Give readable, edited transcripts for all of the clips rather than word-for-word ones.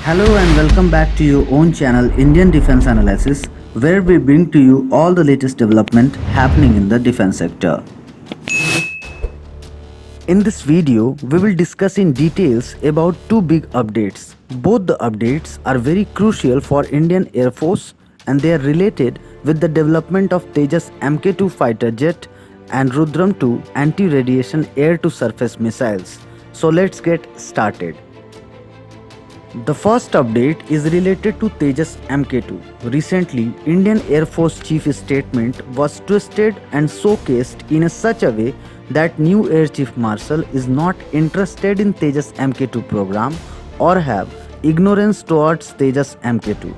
Hello and welcome back to your own channel Indian Defense Analysis, where we bring to you all the latest development happening in the defense sector. In this video, we will discuss in details about two big updates. Both the updates are very crucial for Indian Air Force and they are related with the development of Tejas Mk2 fighter jet and Rudram 2 anti-radiation air-to-surface missiles. So let's get started. The first update is related to Tejas Mk2. Recently, Indian Air Force Chief statement was twisted and showcased in such a way that new Air Chief Marshal is not interested in Tejas Mk2 program or have ignorance towards Tejas Mk2.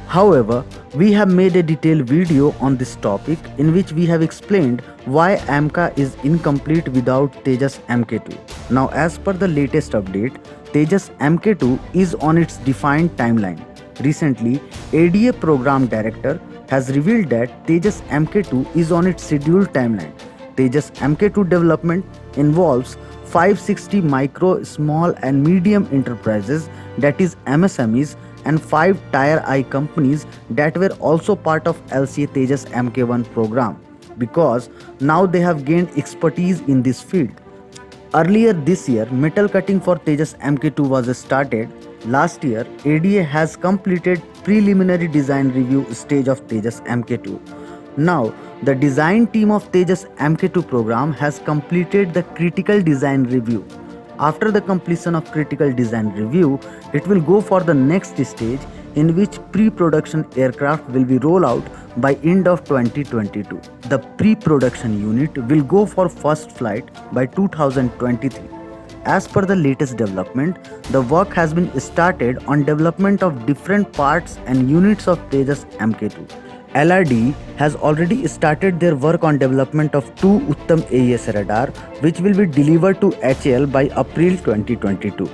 However, we have made a detailed video on this topic in which we have explained why AMCA is incomplete without Tejas Mk2. Now, as per the latest update, Tejas Mk2 is on its defined timeline. Recently, ADA Program Director has revealed that Tejas Mk2 is on its scheduled timeline. Tejas Mk2 development involves 560 micro, small and medium enterprises, that is MSMEs, and 5 Tier I companies that were also part of LCA Tejas Mk1 program, because now they have gained expertise in this field. Earlier this year, metal cutting for Tejas Mk2 was started. Last year, ADA has completed preliminary design review stage of Tejas Mk2. Now, the design team of Tejas Mk2 program has completed the critical design review. After the completion of critical design review, it will go for the next stage in which pre-production aircraft will be rolled out by end of 2022. The pre-production unit will go for first flight by 2023. As per the latest development, the work has been started on development of different parts and units of Tejas Mk2. LRD has already started their work on development of 2 Uttam AES radar, which will be delivered to HAL by April 2022.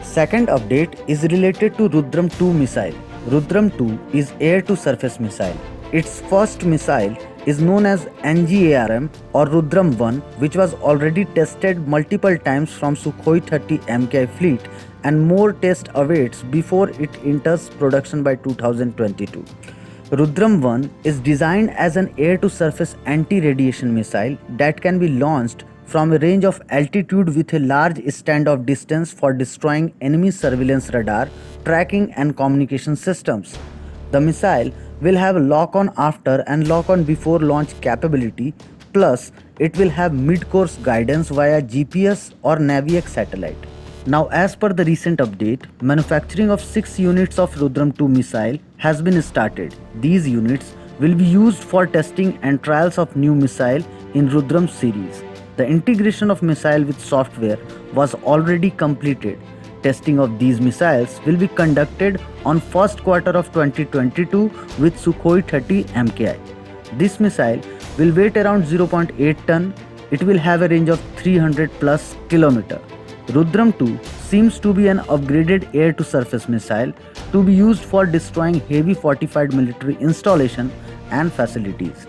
Second update is related to Rudram 2 missile. Rudram 2 is air-to-surface missile. Its first missile is known as NGARM or Rudram 1, which was already tested multiple times from Sukhoi 30 MKI fleet, and more test awaits before it enters production by 2022. Rudram 1 is designed as an air-to-surface anti-radiation missile that can be launched from a range of altitude with a large standoff distance for destroying enemy surveillance radar, tracking and communication systems. The missile will have lock-on after and lock-on before launch capability, plus it will have mid-course guidance via GPS or Naviac satellite. Now, as per the recent update, manufacturing of 6 units of Rudram 2 missile has been started. These units will be used for testing and trials of new missile in Rudram series. The integration of missile with software was already completed. Testing of these missiles will be conducted on first quarter of 2022 with Sukhoi 30 MKI. This missile will weigh around 0.8 ton. It will have a range of 300 plus km. Rudram 2 seems to be an upgraded air-to-surface missile to be used for destroying heavy fortified military installation and facilities.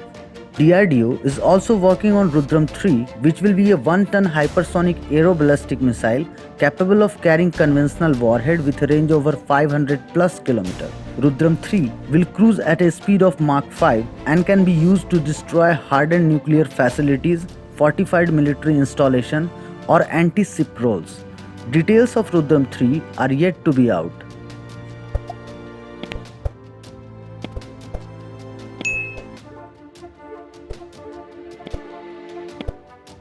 DRDO is also working on Rudram 3, which will be a 1-ton hypersonic aeroballistic missile capable of carrying conventional warhead with a range over 500 plus km. Rudram 3 will cruise at a speed of Mach 5 and can be used to destroy hardened nuclear facilities, fortified military installation, or anti-ship roles. Details of Rudram 3 are yet to be out.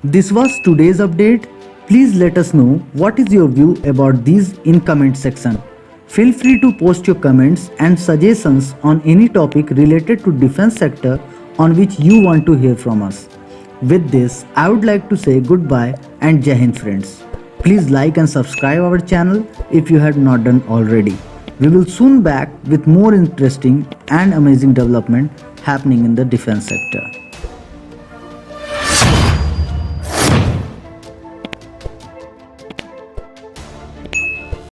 This was today's update. Please let us know what is your view about these in comment section. Feel free to post your comments and suggestions on any topic related to defense sector on which you want to hear from us. With this, I would like to say goodbye and Jai Hind friends. Please like and subscribe our channel if you had not done already. We will soon back with more interesting and amazing development happening in the defense sector.